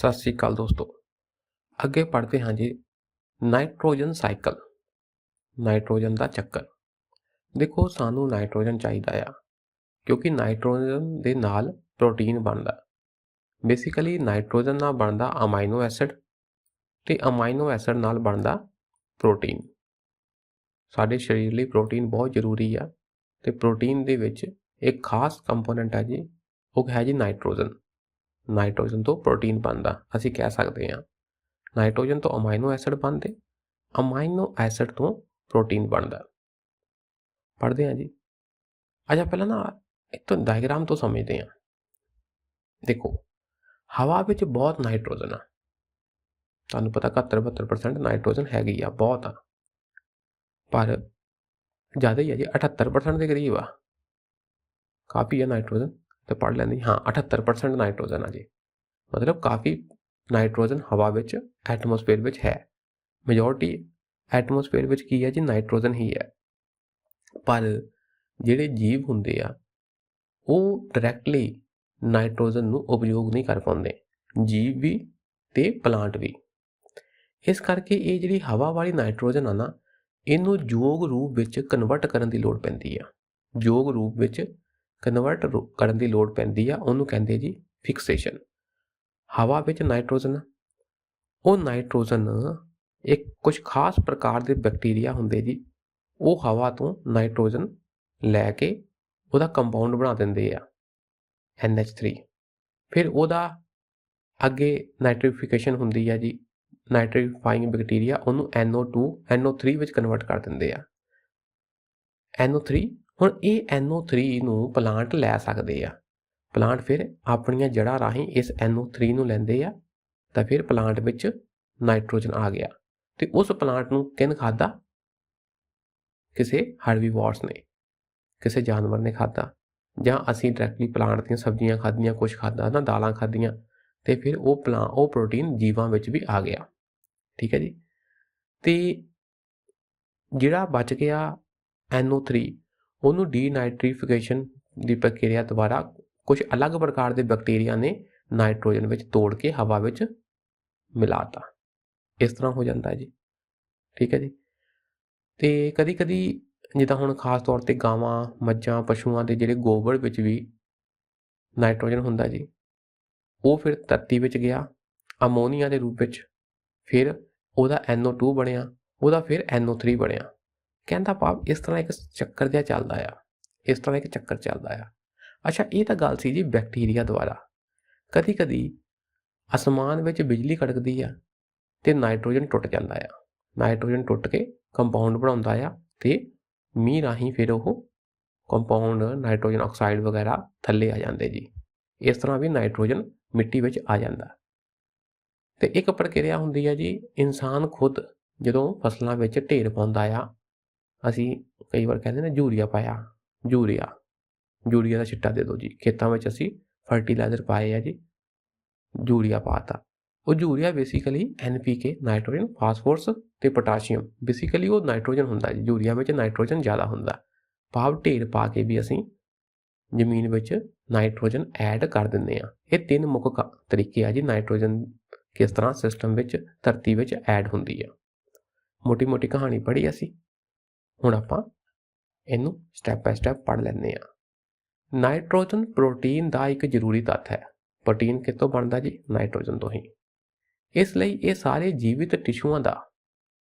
सत श्री अकाल दोस्तों। अगे पढ़ते हाँ जी नाइट्रोजन साइकिल, नाइट्रोजन का चक्कर। देखो सानू नाइट्रोजन चाहिए आ क्योंकि नाइट्रोजन दे नाल प्रोटीन बनता। बेसिकली नाइट्रोजन नाल बनता अमाइनो एसिड ते अमाइनो एसिड नाल बनता प्रोटीन। साडे शरीर लई प्रोटीन बहुत जरूरी आ ते प्रोटीन दे विच एक खास कंपोनेंट है जी, वो है जी नाइट्रोजन। नाइट्रोजन तो प्रोटीन बनता, असी कह सकते हैं। नाइट्रोजन तो अमाइनो एसिड बनते, अमाइनो एसिड तो प्रोटीन बनता। पढ़ते हैं जी। अच्छा पहला ना एक तो डायग्राम तो समझते हैं। देखो हवा विच बहुत नाइट्रोजन आ, तुहानू पता 71-72% नाइट्रोजन हैगी आ, बहुत आ, पर ज़्यादा ही है जी 78% के करीब आ, काफ़ी है नाइट्रोजन। तो पढ़ लेंगे हाँ 78% नाइट्रोजन आ जी, मतलब काफ़ी नाइट्रोजन हवा विच एटमोसफेयर विच है। मेजोरिटी एटमोसफेयर विच की है जी नाइट्रोजन ही है। पर ਜਿਹੜੇ ਜੀਵ ਹੁੰਦੇ ਆ ਉਹ ਡਾਇਰੈਕਟਲੀ ਨਾਈਟ੍ਰੋਜਨ ਨੂੰ ਉਪਯੋਗ ਨਹੀਂ ਕਰ ਪਾਉਂਦੇ, ਜੀਵ ਵੀ ਤੇ ਪਲਾਂਟ ਵੀ। ਇਸ ਕਰਕੇ ਇਹ ਜਿਹੜੀ ਹਵਾ ਵਾਲੀ ਨਾਈਟ੍ਰੋਜਨ ਆ ਨਾ, ਇਹਨੂੰ ਯੋਗ ਰੂਪ ਵਿੱਚ ਕਨਵਰਟ ਕਰਨ ਦੀ ਲੋੜ ਪੈਂਦੀ ਆ। ਯੋਗ ਰੂਪ ਵਿੱਚ ਕਨਵਰਟ ਕਰਨ ਦੀ ਲੋੜ ਪੈਂਦੀ ਆ, ਉਹਨੂੰ ਕਹਿੰਦੇ ਜੀ ਫਿਕਸੇਸ਼ਨ। ਹਵਾ ਵਿੱਚ ਨਾਈਟ੍ਰੋਜਨ, ਉਹ ਨਾਈਟ੍ਰੋਜਨ ਇੱਕ ਕੁਝ ਖਾਸ ਪ੍ਰਕਾਰ ਦੇ ਬੈਕਟੀਰੀਆ ਹੁੰਦੇ ਜੀ, ਉਹ ਹਵਾ ਤੋਂ ਨਾਈਟ੍ਰੋਜਨ ਲੈ ਕੇ ਉਹਦਾ ਕੰਪਾਊਂਡ ਬਣਾ ਦਿੰਦੇ ਆ NH3। ਫਿਰ ਉਹਦਾ ਅੱਗੇ ਨਾਈਟ੍ਰੀਫਿਕੇਸ਼ਨ ਹੁੰਦੀ ਆ ਜੀ, ਨਾਈਟ੍ਰੀਫਾਈਂਗ ਬੈਕਟੀਰੀਆ ਉਹਨੂੰ NO2 NO3 ਵਿੱਚ ਕਨਵਰਟ ਕਰ ਦਿੰਦੇ ਆ। NO3 ਹੁਣ ਇਹ NO3 ਨੂੰ ਪਲਾਂਟ ਲੈ ਸਕਦੇ ਆ। ਪਲਾਂਟ ਫਿਰ ਆਪਣੀਆਂ ਜੜ੍ਹਾਂ ਰਾਹੀਂ ਇਸ NO3 ਨੂੰ ਲੈਂਦੇ ਆ, ਤਾਂ ਫਿਰ ਪਲਾਂਟ ਵਿੱਚ ਨਾਈਟ੍ਰੋਜਨ ਆ ਗਿਆ। ਤੇ ਉਸ ਪਲਾਂਟ ਨੂੰ ਕਿਹਨ ਖਾਧਾ? ਕਿਸੇ ਹਰਬੀਵੋਰਸ ਨੇ, ਕਿਸੇ ਜਾਨਵਰ ने खाधा, ਜਾਂ ਅਸੀਂ ਡਾਇਰੈਕਟਲੀ ਪਲਾਂਟ ਦੀਆਂ ਸਬਜ਼ੀਆਂ ਖਾਧੀਆਂ, ਕੁਛ ਖਾਧਾ ਨਾ, ਦਾਲਾਂ ਖਾਧੀਆਂ, ਤੇ ਫਿਰ ਉਹ ਪ੍ਰੋਟੀਨ ਜੀਵਾਂ ਵਿੱਚ ਵੀ ਆ ਗਿਆ। ਠੀਕ ਹੈ ਜੀ। ਤੇ ਜਿਹੜਾ ਬਚ ਗਿਆ NO3, ਉਹਨੂੰ ਡੀਨਾਈਟ੍ਰੀਫਿਕੇਸ਼ਨ ਦੀ ਪ੍ਰਕਿਰਿਆ ਦੁਆਰਾ ਕੁਝ ਅਲੱਗ ਪ੍ਰਕਾਰ ਦੇ ਬੈਕਟੀਰੀਆ ਨੇ ਨਾਈਟ੍ਰੋਜਨ ਵਿੱਚ ਤੋੜ ਕੇ ਹਵਾ ਵਿੱਚ ਮਿਲਾਤਾ। ਇਸ ਤਰ੍ਹਾਂ ਹੋ ਜਾਂਦਾ ਜੀ। ਠੀਕ ਹੈ ਜੀ। ਤੇ ਕਦੀ ਕਦੀ ਜਿੱਦਾਂ ਹੁਣ ਖਾਸ ਤੌਰ 'ਤੇ ਗਾਵਾਂ, ਮੱਝਾਂ, ਪਸ਼ੂਆਂ ਦੇ ਜਿਹੜੇ ਗੋਬਰ ਵਿੱਚ ਵੀ ਨਾਈਟ੍ਰੋਜਨ ਹੁੰਦਾ ਜੀ, ਉਹ ਫਿਰ ਧਰਤੀ ਵਿੱਚ ਗਿਆ ਅਮੋਨੀਆ ਦੇ ਰੂਪ ਵਿੱਚ, ਫਿਰ ਉਹਦਾ NO2 ਬਣਿਆ, ਉਹਦਾ ਫਿਰ NO3 ਬਣਿਆ। ਕਹਿੰਦਾ ਭਾਵ ਇਸ ਤਰ੍ਹਾਂ ਇੱਕ ਚੱਕਰ ਜਿਹਾ ਚੱਲਦਾ ਆ, ਇਸ ਤਰ੍ਹਾਂ ਇੱਕ ਚੱਕਰ ਚੱਲਦਾ ਆ। ਅੱਛਾ ਇਹ ਤਾਂ ਗੱਲ ਸੀ ਜੀ ਬੈਕਟੀਰੀਆ ਦੁਆਰਾ। ਕਦੀ ਕਦੀ ਅਸਮਾਨ ਵਿੱਚ ਬਿਜਲੀ ਕੜਕਦੀ ਆ ਤੇ ਨਾਈਟ੍ਰੋਜਨ ਟੁੱਟ ਜਾਂਦਾ ਆ। ਨਾਈਟ੍ਰੋਜਨ ਟੁੱਟ ਕੇ ਕੰਪਾਊਂਡ ਬਣਾਉਂਦਾ ਆ ਤੇ ਮੀਂਹ ਰਾਹੀਂ ਫਿਰ ਉਹ ਕੰਪਾਊਂਡ ਨਾਈਟ੍ਰੋਜਨ ਆਕਸਾਈਡ ਵਗੈਰਾ ਥੱਲੇ ਆ ਜਾਂਦੇ ਜੀ। ਇਸ ਤਰ੍ਹਾਂ ਵੀ ਨਾਈਟ੍ਰੋਜਨ ਮਿੱਟੀ ਵਿੱਚ ਆ ਜਾਂਦਾ। ਤੇ ਇੱਕ ਪ੍ਰਕਿਰਿਆ ਹੁੰਦੀ ਹੈ ਜੀ, ਇਨਸਾਨ ਖੁਦ ਜਦੋਂ ਫਸਲਾਂ ਵਿੱਚ ਢੇਰ ਪਾਉਂਦਾ ਆ, ਅਸੀਂ ਕਈ ਵਾਰ ਕਹਿੰਦੇ ਨੇ ਯੂਰੀਆ ਪਾਇਆ, ਯੂਰੀਆ ਦਾ ਛਿੱਟਾ ਦੇ ਦਿਓ ਜੀ। ਖੇਤਾਂ ਵਿੱਚ ਅਸੀਂ ਫਰਟੀਲਾਈਜ਼ਰ ਪਾਏ ਆ ਜੀ, ਯੂਰੀਆ ਪਾਤਾ। ਉਹ urea basically NPK nitrogen, phosphorus ਤੇ ਪੋਟਾਸ਼ੀਅਮ, ਬੇਸਿਕਲੀ ਉਹ ਨਾਈਟ੍ਰੋਜਨ ਹੁੰਦਾ ਜੀ। ਯੂਰੀਆ ਵਿੱਚ ਨਾਈਟ੍ਰੋਜਨ ਜ਼ਿਆਦਾ ਹੁੰਦਾ, ਭਾਵ ਢੇਰ ਪਾ ਕੇ ਵੀ ਅਸੀਂ ਜ਼ਮੀਨ ਵਿੱਚ ਨਾਈਟ੍ਰੋਜਨ ਐਡ ਕਰ ਦਿੰਦੇ ਆ। ਇਹ ਤਿੰਨ ਮੁੱਖ ਤਰੀਕੇ ਆ ਜੀ ਨਾਈਟ੍ਰੋਜਨ ਕਿਸ ਤਰ੍ਹਾਂ ਸਿਸਟਮ ਵਿੱਚ, ਧਰਤੀ ਵਿੱਚ ਐਡ ਹੁੰਦੀ ਆ। ਮੋਟੀ ਮੋਟੀ ਕਹਾਣੀ ਪੜ੍ਹੀ ਅਸੀਂ, ਹੁਣ ਆਪਾਂ ਇਹਨੂੰ ਸਟੈਪ ਬਾਏ ਸਟੈਪ ਪੜ੍ਹ ਲੈਂਦੇ ਆ। ਨਾਈਟ੍ਰੋਜਨ ਪ੍ਰੋਟੀਨ ਦਾ ਇੱਕ ਜ਼ਰੂਰੀ ਤੱਤ ਹੈ। ਪ੍ਰੋਟੀਨ ਕਿਸ ਤੋਂ ਬਣਦਾ ਜੀ? ਨਾਈਟ੍ਰੋਜਨ ਤੋਂ ਹੀ। ਇਸ ਲਈ ਇਹ ਸਾਰੇ ਜੀਵਿਤ ਟਿਸ਼ੂਆਂ ਦਾ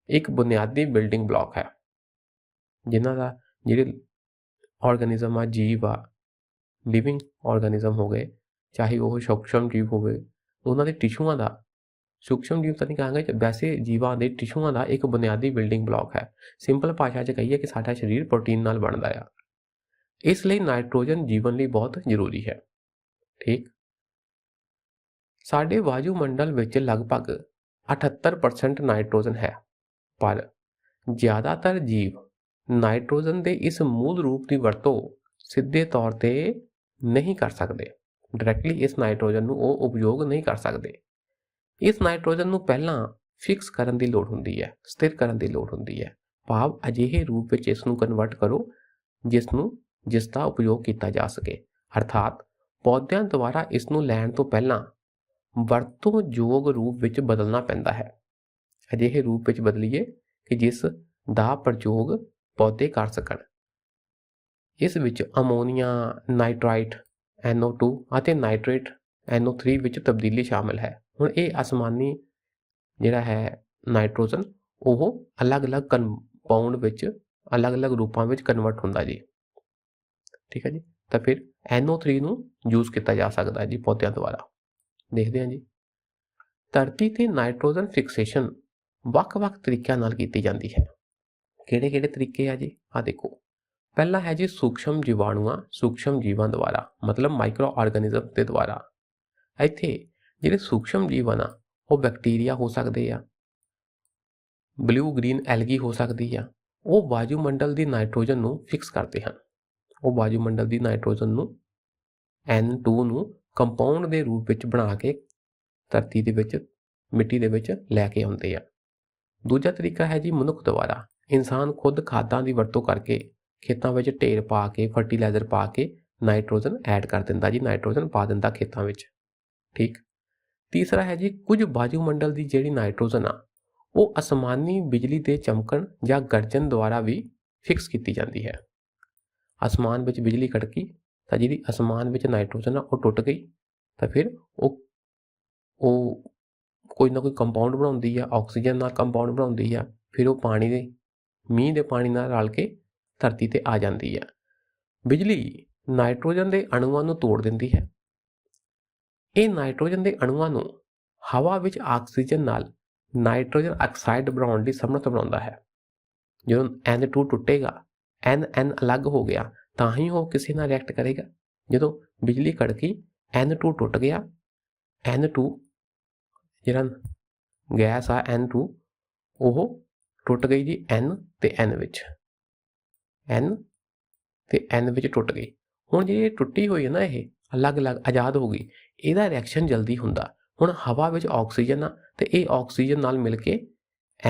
ਇੱਕ ਬੁਨਿਆਦੀ ਬਿਲਡਿੰਗ ਬਲਾਕ ਹੈ, ਜਿਨ੍ਹਾਂ ਦਾ ਜਿਹੜੇ ਆਰਗੈਨਿਜ਼ਮ ਆ, ਜੀਵ ਆ, ਲਿਵਿੰਗ ਆਰਗੈਨਿਜ਼ਮ ਹੋ ਗਏ, ਚਾਹੇ ਉਹ ਸੂਖਸ਼ਮ ਜੀਵ ਹੋਵੇ, ਉਹਨਾਂ ਦੇ ਟਿਸ਼ੂਆਂ ਦਾ, ਸੂਖਸ਼ਮ ਜੀਵ ਤਾਂ ਨਹੀਂ ਕਹਾਂਗੇ, ਵੈਸੇ ਜੀਵਾਂ ਦੇ ਟਿਸ਼ੂਆਂ ਦਾ ਇੱਕ ਬੁਨਿਆਦੀ ਬਿਲਡਿੰਗ ਬਲਾਕ ਹੈ। ਸਿੰਪਲ ਭਾਸ਼ਾ 'ਚ ਕਹੀਏ ਕਿ ਸਾਡਾ ਸਰੀਰ ਪ੍ਰੋਟੀਨ ਨਾਲ ਬਣਦਾ ਆ। ਇਸ ਲਈ ਨਾਈਟ੍ਰੋਜਨ ਜੀਵਨ ਲਈ ਬਹੁਤ ਜ਼ਰੂਰੀ ਹੈ। ਠੀਕ। ਸਾਡੇ ਵਾਯੂਮੰਡਲ ਵਿੱਚ ਲਗਭਗ 78% ਨਾਈਟ੍ਰੋਜਨ ਹੈ, ਪਰ ਜ਼ਿਆਦਾਤਰ ਜੀਵ ਨਾਈਟ੍ਰੋਜਨ ਦੇ ਇਸ ਮੂਲ ਰੂਪ ਦੀ ਵਰਤੋਂ ਸਿੱਧੇ ਤੌਰ 'ਤੇ ਨਹੀਂ ਕਰ ਸਕਦੇ। ਡਾਇਰੈਕਟਲੀ ਇਸ ਨਾਈਟ੍ਰੋਜਨ ਨੂੰ ਉਹ ਉਪਯੋਗ ਨਹੀਂ ਕਰ ਸਕਦੇ। ਇਸ ਨਾਈਟ੍ਰੋਜਨ ਨੂੰ ਪਹਿਲਾਂ ਫਿਕਸ ਕਰਨ ਦੀ ਲੋੜ ਹੁੰਦੀ ਹੈ, ਸਥਿਰ ਕਰਨ ਦੀ ਲੋੜ ਹੁੰਦੀ ਹੈ, ਭਾਵ ਅਜਿਹੇ ਰੂਪ ਵਿੱਚ ਇਸ ਨੂੰ ਕਨਵਰਟ ਕਰੋ ਜਿਸ ਦਾ ਉਪਯੋਗ ਕੀਤਾ ਜਾ ਸਕੇ। ਅਰਥਾਤ ਪੌਦਿਆਂ ਦੁਆਰਾ ਇਸ ਨੂੰ ਲੈਣ ਤੋਂ ਪਹਿਲਾਂ ਵਰਤੋਂਯੋਗ ਰੂਪ ਵਿੱਚ ਬਦਲਣਾ ਪੈਂਦਾ ਹੈ। ਅਜਿਹੇ ਰੂਪ ਵਿੱਚ ਬਦਲੀਏ ਕਿ ਜਿਸ ਦਾ ਪ੍ਰਯੋਗ ਪੌਦੇ ਕਰ ਸਕਣ। ਇਸ ਵਿੱਚ ਅਮੋਨੀਆ ਨਾਈਟ੍ਰਾਈਟ NO2 ਅਤੇ ਨਾਈਟ੍ਰੇਟ NO3 ਵਿੱਚ ਤਬਦੀਲੀ ਸ਼ਾਮਿਲ ਹੈ। ਹੁਣ ਇਹ ਅਸਮਾਨੀ ਜਿਹੜਾ ਹੈ ਨਾਈਟ੍ਰੋਜਨ ਉਹ ਅਲੱਗ-ਅਲੱਗ ਕੰਪਾਊਂਡ ਵਿੱਚ ਅਲੱਗ-ਅਲੱਗ ਰੂਪਾਂ ਵਿੱਚ ਕਨਵਰਟ ਹੁੰਦਾ ਜੀ। ਠੀਕ ਹੈ ਜੀ। ਤਾਂ ਫਿਰ NO3 ਨੂੰ ਯੂਜ਼ ਕੀਤਾ ਜਾ ਸਕਦਾ ਹੈ ਜੀ ਪੌਦਿਆਂ ਦੁਆਰਾ। ਦੇਖਦੇ ਹਾਂ ਜੀ। ਧਰਤੀ ਤੇ ਨਾਈਟ੍ਰੋਜਨ ਫਿਕਸੇਸ਼ਨ ਵੱਖ-ਵੱਖ ਤਰੀਕਿਆਂ ਨਾਲ ਕੀਤੀ ਜਾਂਦੀ ਹੈ। ਕਿਹੜੇ-ਕਿਹੜੇ ਤਰੀਕੇ ਆ ਜੀ? ਆ ਦੇਖੋ। ਪਹਿਲਾ ਹੈ ਜੀ ਸੂਖਸ਼ਮ ਜੀਵਾਣੂਆਂ, ਸੂਖਸ਼ਮ ਜੀਵਾਂ ਦੁਆਰਾ, ਮਤਲਬ ਮਾਈਕਰੋ ਆਰਗੈਨਿਜ਼ਮ ਦੇ ਦੁਆਰਾ। ਇੱਥੇ ਜਿਹੜੇ ਸੂਖਸ਼ਮ ਜੀਵਨ ਆ ਉਹ ਬੈਕਟੀਰੀਆ ਹੋ ਸਕਦੇ ਆ, ਬਲੂ ਗ੍ਰੀਨ ਐਲਗੀ ਹੋ ਸਕਦੀ ਆ। ਉਹ ਵਾਯੂਮੰਡਲ ਦੀ ਨਾਈਟ੍ਰੋਜਨ ਨੂੰ ਫਿਕਸ ਕਰਦੇ ਹਨ। ਉਹ ਵਾਯੂਮੰਡਲ ਦੀ ਨਾਈਟ੍ਰੋਜਨ ਨੂੰ N2 ਨੂੰ ਕੰਪਾਊਂਡ ਦੇ ਰੂਪ ਵਿੱਚ ਬਣਾ ਕੇ ਧਰਤੀ ਦੇ ਵਿੱਚ, ਮਿੱਟੀ ਦੇ ਵਿੱਚ ਲੈ ਕੇ ਆਉਂਦੇ ਆ। ਦੂਜਾ ਤਰੀਕਾ ਹੈ ਜੀ ਮਨੁੱਖ ਦੁਆਰਾ। ਇਨਸਾਨ ਖੁਦ ਖਾਦਾਂ ਦੀ ਵਰਤੋਂ ਕਰਕੇ ਖੇਤਾਂ ਵਿੱਚ ਢੇਰ ਪਾ ਕੇ, ਫਰਟੀਲਾਈਜ਼ਰ ਪਾ ਕੇ ਨਾਈਟ੍ਰੋਜਨ ਐਡ ਕਰ ਦਿੰਦਾ ਜੀ, ਨਾਈਟ੍ਰੋਜਨ ਪਾ ਦਿੰਦਾ ਖੇਤਾਂ ਵਿੱਚ। ਠੀਕ। ਤੀਸਰਾ ਹੈ ਜੀ ਕੁਝ ਵਾਯੂਮੰਡਲ ਦੀ ਜਿਹੜੀ ਨਾਈਟ੍ਰੋਜਨ ਆ ਉਹ ਅਸਮਾਨੀ ਬਿਜਲੀ ਦੇ ਚਮਕਣ ਜਾਂ ਗਰਜਨ ਦੁਆਰਾ ਵੀ ਫਿਕਸ ਕੀਤੀ ਜਾਂਦੀ ਹੈ। ਅਸਮਾਨ ਵਿੱਚ ਬਿਜਲੀ ਕੜਕੀ ਤਾਂ ਜਿਹੜੀ ਅਸਮਾਨ ਵਿੱਚ ਨਾਈਟ੍ਰੋਜਨ ਆ ਉਹ ਟੁੱਟ ਗਈ ਤਾਂ ਫਿਰ ਉਹ ਕੋਈ ਨਾ ਕੋਈ ਕੰਪਾਊਂਡ ਬਣਾਉਂਦੀ ਆ, ਆਕਸੀਜਨ ਨਾਲ ਕੰਪਾਊਂਡ ਬਣਾਉਂਦੀ ਆ, ਫਿਰ ਉਹ ਪਾਣੀ ਦੇ ਮੀਂਹ ਦੇ ਪਾਣੀ ਨਾਲ ਰਲ ਕੇ ਧਰਤੀ ਤੇ ਆ ਜਾਂਦੀ ਆ। ਬਿਜਲੀ ਨਾਈਟ੍ਰੋਜਨ ਦੇ ਅਣੂਆਂ ਨੂੰ ਤੋੜ ਦਿੰਦੀ ਹੈ। ਇਹ ਨਾਈਟ੍ਰੋਜਨ ਦੇ ਅਣੂਆਂ ਨੂੰ ਹਵਾ ਵਿੱਚ ਆਕਸੀਜਨ ਨਾਲ ਨਾਈਟ੍ਰੋਜਨ ਆਕਸਾਈਡ ਬਣਾਉਣ ਦੀ ਸਮਰੱਥ ਬਣਾਉਂਦਾ ਹੈ। ਜਦੋਂ N2 ਟੁੱਟੇਗਾ, NN ਅਲੱਗ ਹੋ ਗਿਆ ਤਾਂ ਹੀ ਉਹ ਕਿਸੇ ਨਾਲ ਰਿਐਕਟ ਕਰੇਗਾ। ਜਦੋਂ ਬਿਜਲੀ ਕੜਕੀ, N2 ਟੁੱਟ ਗਿਆ, N2 ਜਿਹੜਾ ਗੈਸ ਆ N2 ਉਹ ਟੁੱਟ ਗਈ ਜੀ N ਤੇ N ਵਿੱਚ, N ਤੇ N ਵਿੱਚ ਟੁੱਟ ਗਈ। ਹੁਣ ਜੇ ਟੁੱਟੀ ਹੋਈ ਹੈ ਨਾ, ਇਹ ਅਲੱਗ-ਅਲੱਗ ਆਜ਼ਾਦ ਹੋ ਗਈ, ਇਹਦਾ ਰਿਐਕਸ਼ਨ ਜਲਦੀ ਹੁੰਦਾ। ਹੁਣ ਹਵਾ ਵਿੱਚ ਆਕਸੀਜਨ ਆ ਤੇ ਇਹ ਆਕਸੀਜਨ ਨਾਲ ਮਿਲ ਕੇ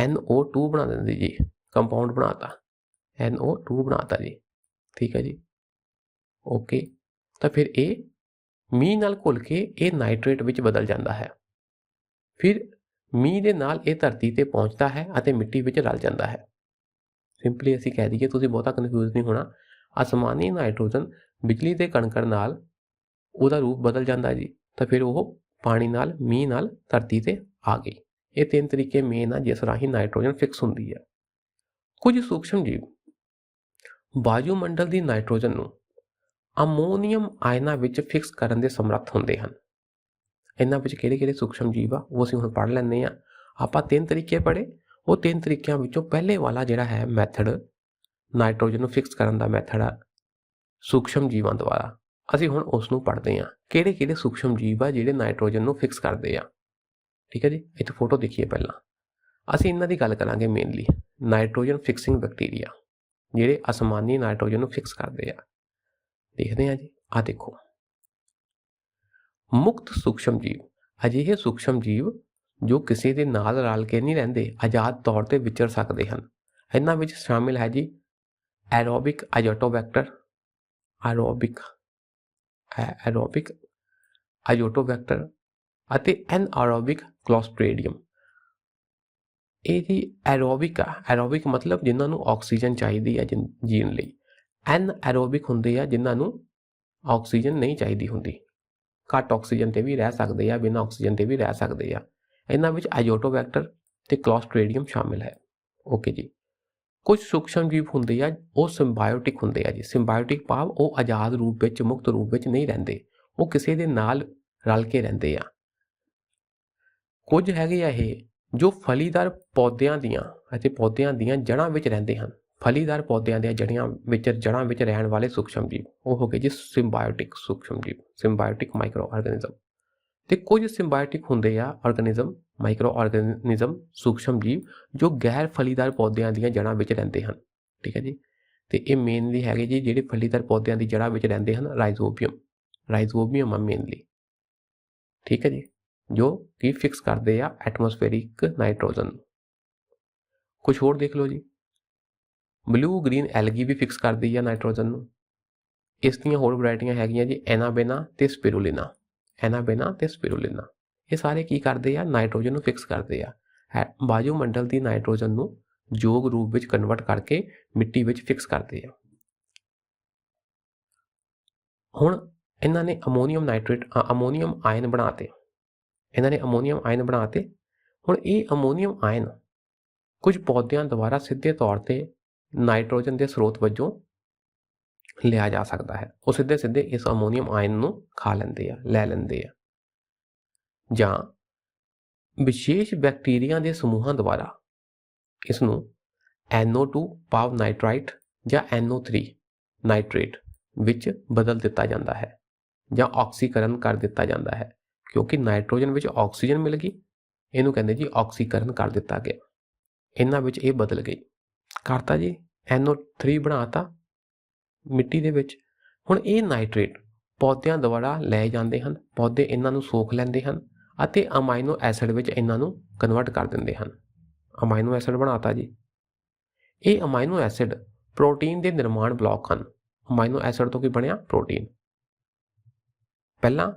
NO2 ਬਣਾ ਦਿੰਦੀ ਜੀ, ਕੰਪਾਊਂਡ ਬਣਾਤਾ, NO2 ਬਣਾਤਾ ਜੀ। ਠੀਕ ਹੈ ਜੀ। ਓਕੇ। ਤਾਂ ਫਿਰ ਇਹ ਮੀਂਹ ਨਾਲ ਘੁਲ ਕੇ ਇਹ ਨਾਈਟ੍ਰੇਟ ਵਿੱਚ ਬਦਲ ਜਾਂਦਾ ਹੈ। ਫਿਰ ਮੀਂਹ ਦੇ ਨਾਲ ਇਹ ਧਰਤੀ ਤੇ ਪਹੁੰਚਦਾ ਹੈ ਅਤੇ ਮਿੱਟੀ ਵਿੱਚ ਰਲ ਜਾਂਦਾ ਹੈ। ਸਿੰਪਲੀ ਅਸੀਂ ਕਹਿ ਦਈਏ, ਤੁਸੀਂ ਬਹੁਤਾ ਕਨਫਿਊਜ਼ ਨਹੀਂ ਹੋਣਾ। ਅਸਮਾਨੀ ਨਾਈਟ੍ਰੋਜਨ ਬਿਜਲੀ ਦੇ ਕਣਕਣ ਨਾਲ ਉਹਦਾ ਰੂਪ ਬਦਲ ਜਾਂਦਾ ਜੀ, ਤਾਂ ਫਿਰ ਉਹ ਪਾਣੀ ਨਾਲ, ਮੀਂਹ ਨਾਲ ਧਰਤੀ ਤੇ ਆ ਗਈ। ਇਹ ਤਿੰਨ ਤਰੀਕੇ ਮੇਨ ਆ ਜਿਸ ਰਾਹੀਂ ਨਾਈਟ੍ਰੋਜਨ ਫਿਕਸ ਹੁੰਦੀ ਹੈ। ਕੁਝ ਸੂਖਸ਼ਮ ਜੀਵ ਵਾਯੂਮੰਡਲ ਦੀ ਨਾਈਟ੍ਰੋਜਨ ਨੂੰ ਅਮੋਨੀਅਮ ਆਇਨਾਂ ਵਿੱਚ ਫਿਕਸ ਕਰਨ ਦੇ ਸਮਰੱਥ ਹੁੰਦੇ ਹਨ। ਇਹਨਾਂ ਵਿੱਚ ਕਿਹੜੇ-ਕਿਹੜੇ ਸੂਖਸ਼ਮ ਜੀਵ ਆ ਉਹ ਅਸੀਂ ਹੁਣ ਪੜ੍ਹ ਲੈਂਦੇ ਆ। ਆਪਾਂ ਤਿੰਨ ਤਰੀਕੇ ਪੜ੍ਹੇ, ਉਹ ਤਿੰਨ ਤਰੀਕਿਆਂ ਵਿੱਚੋਂ ਪਹਿਲੇ ਵਾਲਾ ਜਿਹੜਾ ਹੈ ਮੈਥਡ, ਨਾਈਟ੍ਰੋਜਨ ਨੂੰ ਫਿਕਸ ਕਰਨ ਦਾ ਮੈਥਡ ਆ ਸੂਖਸ਼ਮ ਜੀਵਾਂ ਦੁਆਰਾ। ਅਸੀਂ ਹੁਣ ਉਸ ਨੂੰ ਪੜ੍ਹਦੇ ਹਾਂ, ਕਿਹੜੇ-ਕਿਹੜੇ ਸੂਖਸ਼ਮ ਜੀਵ ਆ ਜਿਹੜੇ ਨਾਈਟ੍ਰੋਜਨ ਨੂੰ ਫਿਕਸ ਕਰਦੇ ਆ। ਠੀਕ ਹੈ ਜੀ। ਇੱਥੇ ਫੋਟੋ ਦੇਖੀਏ। ਪਹਿਲਾਂ ਅਸੀਂ ਇਹਨਾਂ ਦੀ ਗੱਲ ਕਰਾਂਗੇ ਮੇਨਲੀ, ਨਾਈਟ੍ਰੋਜਨ ਫਿਕਸਿੰਗ ਬੈਕਟੀਰੀਆ ਜਿਹੜੇ ਅਸਮਾਨੀ ਨਾਈਟ੍ਰੋਜਨ ਨੂੰ ਫਿਕਸ ਕਰਦੇ ਆ। ਦੇਖਦੇ ਹਾਂ ਜੀ। ਆਹ ਦੇਖੋ, ਮੁਕਤ ਸੂਖਸ਼ਮ ਜੀਵ ਅਜਿਹੇ ਸੂਖਸ਼ਮ ਜੀਵ ਜੋ ਕਿਸੇ ਦੇ ਨਾਲ ਰਲ ਕੇ ਨਹੀਂ ਰਹਿੰਦੇ, ਆਜ਼ਾਦ ਤੌਰ ਤੇ ਵਿਚਰ ਸਕਦੇ ਹਨ। ਇਹਨਾਂ ਵਿੱਚ ਸ਼ਾਮਿਲ ਹੈ ਜੀ ਐਰੋਬਿਕ ਅਜ਼ੋਟੋਬੈਕਟਰ, ਐਰੋਬਿਕ ਅਜ਼ੋਟੋਬੈਕਟਰ ਅਤੇ ਐਨਆਰੋਬਿਕ ਕਲੋਸਟ੍ਰੀਡੀਅਮ। ਇਹ ਜੀ ਐਰੋਬਿਕ ਆ, ਐਰੋਬਿਕ ਮਤਲਬ ਜਿਨ੍ਹਾਂ ਨੂੰ ਆਕਸੀਜਨ ਚਾਹੀਦੀ ਹੈ ਜੀਣ ਲਈ। ਐਨਐਰੋਬਿਕ ਹੁੰਦੇ ਆ ਜਿਨ੍ਹਾਂ ਨੂੰ ਆਕਸੀਜਨ ਨਹੀਂ ਚਾਹੀਦੀ ਹੁੰਦੀ, ਘੱਟ ਆਕਸੀਜਨ ਤੇ ਵੀ ਰਹਿ ਸਕਦੇ ਆ, ਬਿਨਾਂ ਆਕਸੀਜਨ ਤੇ ਵੀ ਰਹਿ ਸਕਦੇ ਆ। ਇਹਨਾਂ ਵਿੱਚ ਅਜ਼ੋਟੋਬੈਕਟਰ ਤੇ ਕਲੋਸਟ੍ਰੀਡੀਅਮ ਸ਼ਾਮਿਲ ਹੈ। ਓਕੇ ਜੀ। ਕੁਝ ਸੂਖਸ਼ਮ ਜੀਵ ਹੁੰਦੇ ਆ ਉਹ ਸਿੰਬਾਇਓਟਿਕ ਹੁੰਦੇ ਆ ਜੀ। ਸਿੰਬਾਇਓਟਿਕ ਭਾਵ ਉਹ ਆਜ਼ਾਦ ਰੂਪ ਵਿੱਚ, ਮੁਕਤ ਰੂਪ ਵਿੱਚ ਨਹੀਂ ਰਹਿੰਦੇ, ਉਹ ਕਿਸੇ ਦੇ ਨਾਲ ਰਲ ਕੇ ਰਹਿੰਦੇ ਆ। ਕੁਝ ਹੈਗੇ ਆ ਇਹ ਜੋ ਫਲੀਦਾਰ ਪੌਦਿਆਂ ਦੀਆਂ ਜੜ੍ਹਾਂ ਵਿੱਚ ਰਹਿੰਦੇ ਹਨ। ਫਲੀਦਾਰ ਪੌਦਿਆਂ ਦੀਆਂ ਜੜ੍ਹਾਂ ਵਿੱਚ ਰਹਿਣ ਵਾਲੇ ਸੂਖਸ਼ਮ ਜੀਵ ਉਹ ਹੋ ਗਏ ਜੀ ਸਿੰਬਾਇਓਟਿਕ ਸੂਖਸ਼ਮ ਜੀਵ, ਸਿੰਬਾਇਓਟਿਕ ਮਾਈਕਰੋ ਆਰਗੈਨਿਜ਼ਮ। ਤੇ ਕੁਝ ਸਿੰਬਾਇਓਟਿਕ ਹੁੰਦੇ ਆ ਆਰਗੈਨਿਜ਼ਮ, ਮਾਈਕਰੋ ਆਰਗੈਨਿਜ਼ਮ, ਸੂਖਸ਼ਮ ਜੀਵ ਜੋ ਗੈਰ ਫਲੀਦਾਰ ਪੌਦਿਆਂ ਦੀਆਂ ਜੜ੍ਹਾਂ ਵਿੱਚ ਰਹਿੰਦੇ ਹਨ। ਠੀਕ ਹੈ ਜੀ। ਤੇ ਇਹ ਮੇਨਲੀ ਹੈਗੇ ਜੀ ਜਿਹੜੇ ਫਲੀਦਾਰ ਪੌਦਿਆਂ ਦੀ ਜੜ੍ਹਾਂ ਵਿੱਚ ਰਹਿੰਦੇ ਹਨ, ਰਾਈਜ਼ੋਬੀਅਮ ਆ ਮੇਨਲੀ। ਠੀਕ ਹੈ ਜੀ। ਜੋ ਕਿ ਫਿਕਸ ਕਰਦੇ ਆ ਐਟਮੋਸਫੇਰਿਕ ਨਾਈਟ੍ਰੋਜਨ। ਕੁਝ ਹੋਰ ਦੇਖ ਲਓ ਜੀ। ਬਲੂ ਗ੍ਰੀਨ ਐਲਗੀ ਵੀ ਫਿਕਸ ਕਰਦੀ ਆ ਨਾਈਟ੍ਰੋਜਨ ਨੂੰ। ਇਸ ਦੀਆਂ ਹੋਰ ਵੈਰਾਈਟੀਆਂ ਹੈਗੀਆਂ ਜੀ ਐਨਾਬੇਨਾ ਤੇ ਸਪਿਰੂਲਿਨਾ। ਇਹ ਸਾਰੇ ਕੀ ਕਰਦੇ ਆ, ਨਾਈਟ੍ਰੋਜਨ ਨੂੰ ਫਿਕਸ ਕਰਦੇ ਆ, ਵਾਯੂਮੰਡਲ ਦੀ ਨਾਈਟ੍ਰੋਜਨ ਨੂੰ ਯੋਗ ਰੂਪ ਵਿੱਚ ਕਨਵਰਟ ਕਰਕੇ ਮਿੱਟੀ ਵਿੱਚ ਫਿਕਸ ਕਰਦੇ ਆ। ਹੁਣ ਇਹਨਾਂ ਨੇ ਅਮੋਨੀਅਮ ਆਇਨ ਬਣਾਤੇ, ਹੁਣ ਇਹ ਅਮੋਨੀਅਮ ਆਇਨ ਕੁਝ ਪੌਦਿਆਂ ਦੁਆਰਾ ਸਿੱਧੇ ਤੌਰ ਤੇ ਨਾਈਟ੍ਰੋਜਨ ਦੇ ਸਰੋਤ ਵਜੋਂ ਲਿਆ ਜਾ ਸਕਦਾ ਹੈ। ਉਹ ਸਿੱਧੇ ਇਸ ਅਮੋਨੀਅਮ ਆਇਨ ਨੂੰ ਖਾ ਲੈਂਦੇ ਆ, ਲੈ ਲੈਂਦੇ ਆ, ਜਾਂ ਵਿਸ਼ੇਸ਼ ਬੈਕਟੀਰੀਆ ਦੇ ਸਮੂਹਾਂ ਦੁਆਰਾ ਇਸ ਨੂੰ NO2 ਭਾਵ ਨਾਈਟ੍ਰਾਈਟ ਜਾਂ NO3 ਨਾਈਟ੍ਰੇਟ ਵਿੱਚ ਬਦਲ ਦਿੱਤਾ ਜਾਂਦਾ ਹੈ ਜਾਂ ਆਕਸੀਕਰਨ ਕਰ ਦਿੱਤਾ ਜਾਂਦਾ ਹੈ, ਕਿਉਂਕਿ ਨਾਈਟ੍ਰੋਜਨ ਵਿੱਚ ਆਕਸੀਜਨ ਮਿਲ ਗਈ, ਇਹਨੂੰ ਕਹਿੰਦੇ ਜੀ ਆਕਸੀਕਰਨ ਕਰ ਦਿੱਤਾ ਗਿਆ, ਇਹਨਾਂ ਵਿੱਚ ਇਹ ਬਦਲ ਗਈ, ਕਰਤਾ ਜੀ, NO3 ਬਣਾਤਾ ਮਿੱਟੀ ਦੇ ਵਿੱਚ। ਹੁਣ ਇਹ ਨਾਈਟ੍ਰੇਟ ਪੌਦਿਆਂ ਦੁਆਰਾ ਲਏ ਜਾਂਦੇ ਹਨ, ਪੌਦੇ ਇਹਨਾਂ ਨੂੰ ਸੋਖ ਲੈਂਦੇ ਹਨ ਅਤੇ ਅਮਾਈਨੋ ਐਸਿਡ ਵਿੱਚ ਇਹਨਾਂ ਨੂੰ ਕਨਵਰਟ ਕਰ ਦਿੰਦੇ ਹਨ। ਅਮਾਈਨੋ ਐਸਿਡ ਬਣਾਤਾ ਜੀ। ਇਹ ਅਮਾਈਨੋ ਐਸਿਡ ਪ੍ਰੋਟੀਨ ਦੇ ਨਿਰਮਾਣ ਬਲਾਕ ਹਨ। ਅਮਾਈਨੋ ਐਸਿਡ ਤੋਂ ਕੀ ਬਣਿਆ, ਪ੍ਰੋਟੀਨ। ਪਹਿਲਾਂ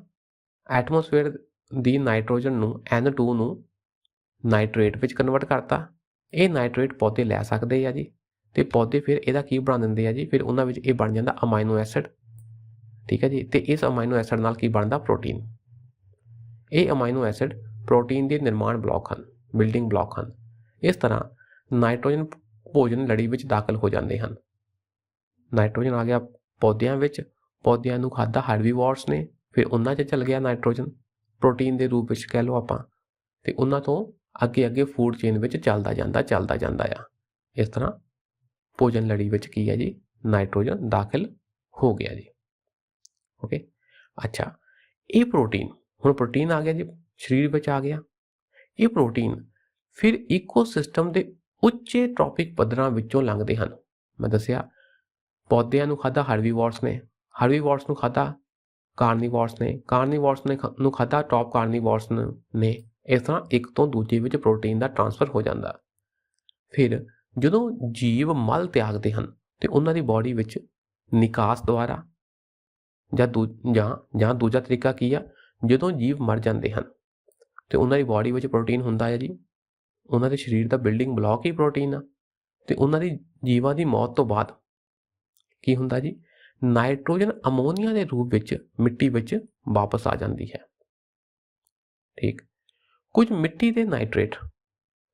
ਐਟਮੋਸਫੇਅਰ ਦੀ ਨਾਈਟ੍ਰੋਜਨ ਨੂੰ N2 ਨੂੰ ਨਾਈਟ੍ਰੇਟ ਵਿੱਚ ਕਨਵਰਟ ਕਰਤਾ, ਇਹ ਨਾਈਟ੍ਰੇਟ ਪੌਦੇ ਲੈ ਸਕਦੇ ਆ ਜੀ, ਤੇ ਪੌਦੇ ਫਿਰ ਇਹਦਾ ਕੀ ਬਣਾ ਦਿੰਦੇ ਆ ਜੀ, ਫਿਰ ਉਹਨਾਂ ਵਿੱਚ ਇਹ ਬਣ ਜਾਂਦਾ ਅਮਾਈਨੋ ਐਸਿਡ, ਠੀਕ ਹੈ ਜੀ, ਤੇ ਇਸ ਅਮਾਈਨੋ ਐਸਿਡ ਨਾਲ ਕੀ ਬਣਦਾ, ਪ੍ਰੋਟੀਨ। ਇਹ ਅਮਾਈਨੋ ਐਸਿਡ ਪ੍ਰੋਟੀਨ ਦੇ ਨਿਰਮਾਣ ਬਲਾਕ ਹਨ, ਬਿਲਡਿੰਗ ਬਲਾਕ ਹਨ। ਇਸ ਤਰ੍ਹਾਂ ਨਾਈਟ੍ਰੋਜਨ ਭੋਜਨ ਲੜੀ ਵਿੱਚ ਦਾਖਲ ਹੋ ਜਾਂਦੇ ਹਨ। ਨਾਈਟ੍ਰੋਜਨ ਆ ਗਿਆ ਪੌਦਿਆਂ ਵਿੱਚ, ਪੌਦਿਆਂ ਨੂੰ ਖਾਧਾ ਹਰਬੀਵੋਰਸ ਨੇ, ਫਿਰ ਉਹਨਾਂ 'ਚ ਚਲ ਗਿਆ ਨਾਈਟ੍ਰੋਜਨ ਪ੍ਰੋਟੀਨ ਦੇ ਰੂਪ ਵਿੱਚ ਕਹਿ ਲਓ ਆਪਾਂ, ਤੇ ਉਹਨਾਂ ਤੋਂ ਅੱਗੇ ਫੂਡ ਚੇਨ ਵਿੱਚ ਚੱਲਦਾ ਜਾਂਦਾ ਆ। ਇਸ ਤਰ੍ਹਾਂ ਭੋਜਨ ਲੜੀ ਵਿੱਚ ਕੀ ਹੈ ਜੀ, ਨਾਈਟ੍ਰੋਜਨ ਦਾਖਲ ਹੋ ਗਿਆ ਜੀ। ਓਕੇ, ਅੱਛਾ, ਇਹ ਪ੍ਰੋਟੀਨ, ਹੁਣ ਪ੍ਰੋਟੀਨ ਆ ਗਿਆ ਜੀ, ਸਰੀਰ ਵਿੱਚ ਆ ਗਿਆ। ਇਹ ਪ੍ਰੋਟੀਨ ਫਿਰ ਇਕੋਸਿਸਟਮ ਦੇ ਉੱਚੇ ਟ੍ਰੋਪਿਕ ਪੱਧਰਾਂ ਵਿੱਚੋਂ ਲੰਘਦੇ ਹਨ। ਮੈਂ ਦੱਸਿਆ ਪੌਦਿਆਂ ਨੂੰ ਖਾਧਾ ਹਰਬੀਵੋਰਸ ਨੂੰ ਖਾਧਾ ਕਾਰਨੀਵੋਰਸ ਨੂੰ ਖਾਧਾ ਟੌਪ ਕਾਰਨੀਵੋਰਸ ਨੇ। ਇਸ ਤਰ੍ਹਾਂ ਇੱਕ ਤੋਂ ਦੂਜੇ ਵਿੱਚ ਪ੍ਰੋਟੀਨ ਦਾ ਟ੍ਰਾਂਸਫਰ ਹੋ ਜਾਂਦਾ। ਫਿਰ ਜਦੋਂ ਜੀਵ ਮਲ ਤਿਆਗਦੇ ਹਨ ਤੇ ਉਹਨਾਂ ਦੀ ਬਾਡੀ ਵਿੱਚ ਨਿਕਾਸ ਦੁਆਰਾ ਜਾਂ ਦੂਜਾ ਤਰੀਕਾ ਕੀ ਆ, ਜਦੋਂ ਜੀਵ ਮਰ ਜਾਂਦੇ ਹਨ ਤੇ ਉਹਨਾਂ ਦੀ ਬਾਡੀ ਵਿੱਚ ਪ੍ਰੋਟੀਨ ਹੁੰਦਾ ਹੈ ਜੀ, ਉਹਨਾਂ ਦੇ ਸਰੀਰ ਦਾ ਬਿਲਡਿੰਗ ਬਲਾਕ ਹੀ ਪ੍ਰੋਟੀਨ ਆ, ਤੇ ਉਹਨਾਂ ਦੀ ਜੀਵਾਂ ਦੀ ਮੌਤ ਤੋਂ ਬਾਅਦ ਕੀ ਹੁੰਦਾ ਜੀ, ਨਾਈਟ੍ਰੋਜਨ ਅਮੋਨੀਆ ਦੇ ਰੂਪ ਵਿੱਚ ਮਿੱਟੀ ਵਿੱਚ ਵਾਪਸ ਆ ਜਾਂਦੀ ਹੈ। ਠੀਕ, ਕੁਝ ਮਿੱਟੀ ਦੇ ਨਾਈਟ੍ਰੇਟ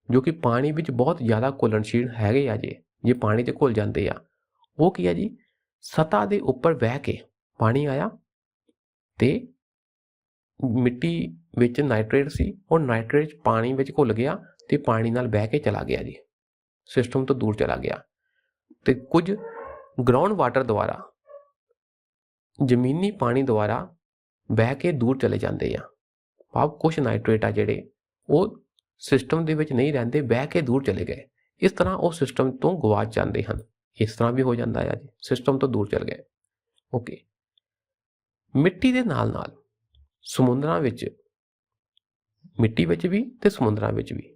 ਜੋ ਕਿ ਪਾਣੀ ਵਿੱਚ ਬਹੁਤ ਜ਼ਿਆਦਾ ਘੁਲਣਸ਼ੀਲ ਹੈਗੇ ਆ, ਜੇ ਪਾਣੀ 'ਚ ਘੁਲ ਜਾਂਦੇ ਆ, ਉਹ ਕੀ ਆ ਜੀ, ਸਤ੍ਹਾ ਦੇ ਉੱਪਰ ਵਹਿ ਕੇ ਪਾਣੀ ਆਇਆ ਤੇ ਮਿੱਟੀ ਵਿੱਚ ਨਾਈਟ੍ਰੇਟ ਸੀ, ਉਹ ਨਾਈਟ੍ਰੇਟ ਪਾਣੀ ਵਿੱਚ ਘੁਲ ਗਿਆ ਤੇ ਪਾਣੀ ਨਾਲ ਬਹਿ ਕੇ ਚਲਾ ਗਿਆ ਜੀ, ਸਿਸਟਮ ਤੋਂ ਦੂਰ ਚਲਾ ਗਿਆ। ਤੇ ਕੁਝ ਗਰਾਊਂਡ ਵਾਟਰ ਦੁਆਰਾ, ਜ਼ਮੀਨੀ ਪਾਣੀ ਦੁਆਰਾ ਬਹਿ ਕੇ ਦੂਰ ਚਲੇ ਜਾਂਦੇ ਆ। ਭਾਵ ਕੁਝ ਨਾਈਟ੍ਰੇਟ ਆ ਜਿਹੜੇ ਉਹ ਸਿਸਟਮ ਦੇ ਵਿੱਚ ਨਹੀਂ ਰਹਿੰਦੇ, ਬਹਿ ਕੇ ਦੂਰ ਚਲੇ ਗਏ। ਇਸ ਤਰ੍ਹਾਂ ਉਹ ਸਿਸਟਮ ਤੋਂ ਗਵਾਚ ਜਾਂਦੇ ਹਨ। ਇਸ ਤਰ੍ਹਾਂ ਵੀ ਹੋ ਜਾਂਦਾ ਹੈ ਜੀ, ਸਿਸਟਮ ਤੋਂ ਦੂਰ ਚਲ ਗਏ। ਓਕੇ, ਮਿੱਟੀ ਦੇ ਨਾਲ ਸਮੁੰਦਰਾਂ ਵਿੱਚ, ਮਿੱਟੀ ਵਿੱਚ ਵੀ ਤੇ ਸਮੁੰਦਰਾਂ ਵਿੱਚ ਵੀ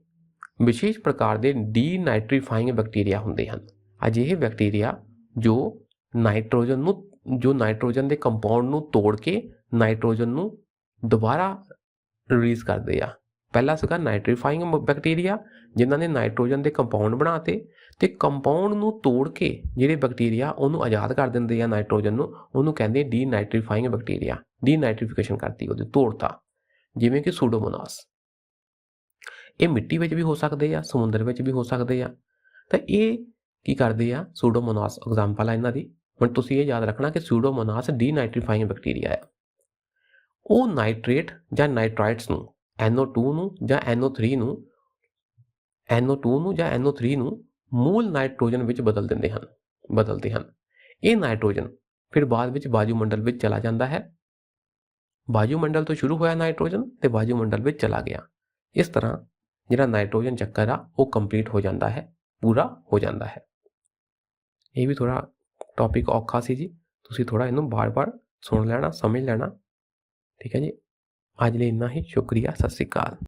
ਵਿਸ਼ੇਸ਼ ਪ੍ਰਕਾਰ ਦੇ ਡੀਨਾਈਟ੍ਰੀਫਾਈਂਗ ਬੈਕਟੀਰੀਆ ਹੁੰਦੇ ਹਨ। ਅਜਿਹੇ ਬੈਕਟੀਰੀਆ ਜੋ ਨਾਈਟ੍ਰੋਜਨ ਦੇ ਕੰਪਾਊਂਡ ਨੂੰ ਤੋੜ ਕੇ ਨਾਈਟ੍ਰੋਜਨ ਨੂੰ ਦੁਬਾਰਾ ਰਿਲੀਜ਼ ਕਰਦੇ ਆ। ਪਹਿਲਾ ਸੀਗਾ ਨਾਈਟ੍ਰੀਫਾਈਂਗ ਬੈਕਟੀਰੀਆ, ਜਿਨ੍ਹਾਂ ਨੇ ਨਾਈਟ੍ਰੋਜਨ ਦੇ ਕੰਪਾਊਂਡ ਬਣਾਤੇ ਤੇ ਕੰਪਾਊਂਡ ਨੂੰ ਤੋੜ ਕੇ ਜਿਹੜੇ ਬੈਕਟੀਰੀਆ ਉਹਨੂੰ ਆਜ਼ਾਦ ਕਰ ਦਿੰਦੇ ਆ ਨਾਈਟ੍ਰੋਜਨ ਨੂੰ, ਉਹਨੂੰ ਕਹਿੰਦੇ ਡੀਨਾਈਟ੍ਰੀਫਾਈਂਗ ਬੈਕਟੀਰੀਆ। ਡੀਨਾਈਟ੍ਰੀਫਿਕੇਸ਼ਨ ਕਰਤੀ, ਉਹਦੀ ਤੋੜਤਾ, ਜਿਵੇਂ ਕਿ ਸੂਡੋਮੋਨਾਸ। ਇਹ ਮਿੱਟੀ ਵਿੱਚ ਵੀ ਹੋ ਸਕਦੇ ਆ, ਸਮੁੰਦਰ ਵਿੱਚ ਵੀ ਹੋ ਸਕਦੇ ਆ। ਤਾਂ ਇਹ ਕੀ ਕਰਦੇ ਆ, ਸੂਡੋਮੋਨਾਸ ਐਗਜ਼ਾਮਪਲ ਆ ਇਹਨਾਂ ਦੀ। ਹੁਣ ਤੁਸੀਂ ਇਹ ਯਾਦ ਰੱਖਣਾ ਕਿ ਸੂਡੋਮੋਨਾਸ ਡੀਨਾਈਟ੍ਰੀਫਾਈਂਗ ਬੈਕਟੀਰੀਆ ਆ। ਉਹ ਨਾਈਟ੍ਰੇਟ ਜਾਂ ਨਾਈਟ੍ਰਾਈਟਸ ਨੂੰ, NO2 ਨੂੰ ਜਾਂ NO3 ਨੂੰ ਮੂਲ ਨਾਈਟ੍ਰੋਜਨ ਵਿੱਚ ਬਦਲਦੇ ਹਨ। ਇਹ ਨਾਈਟ੍ਰੋਜਨ ਫਿਰ ਬਾਅਦ ਵਿੱਚ ਵਾਯੂਮੰਡਲ ਵਿੱਚ ਚਲਾ ਜਾਂਦਾ ਹੈ। ਵਾਯੂਮੰਡਲ ਤੋਂ ਸ਼ੁਰੂ ਹੋਇਆ ਨਾਈਟ੍ਰੋਜਨ ਤੇ ਵਾਯੂਮੰਡਲ ਵਿੱਚ ਚਲਾ ਗਿਆ। ਇਸ ਤਰ੍ਹਾਂ ਜਿਹੜਾ ਨਾਈਟ੍ਰੋਜਨ ਚੱਕਰ ਆ ਉਹ ਕੰਪਲੀਟ ਹੋ ਜਾਂਦਾ ਹੈ, ਪੂਰਾ ਹੋ ਜਾਂਦਾ ਹੈ। ਇਹ ਵੀ ਥੋੜਾ ਟੌਪਿਕ ਔਖਾ ਸੀ ਜੀ, ਤੁਸੀਂ ਥੋੜਾ ਇਹਨੂੰ ਬਾਰ-ਬਾਰ ਸੁਣ ਲੈਣਾ, ਸਮਝ ਲੈਣਾ। ਠੀਕ ਹੈ ਜੀ, ਅੱਜ ਲਈ ਇੰਨਾ ਹੀ। ਸ਼ੁਕਰੀਆ, ਸਤਿ ਸ਼੍ਰੀ ਅਕਾਲ।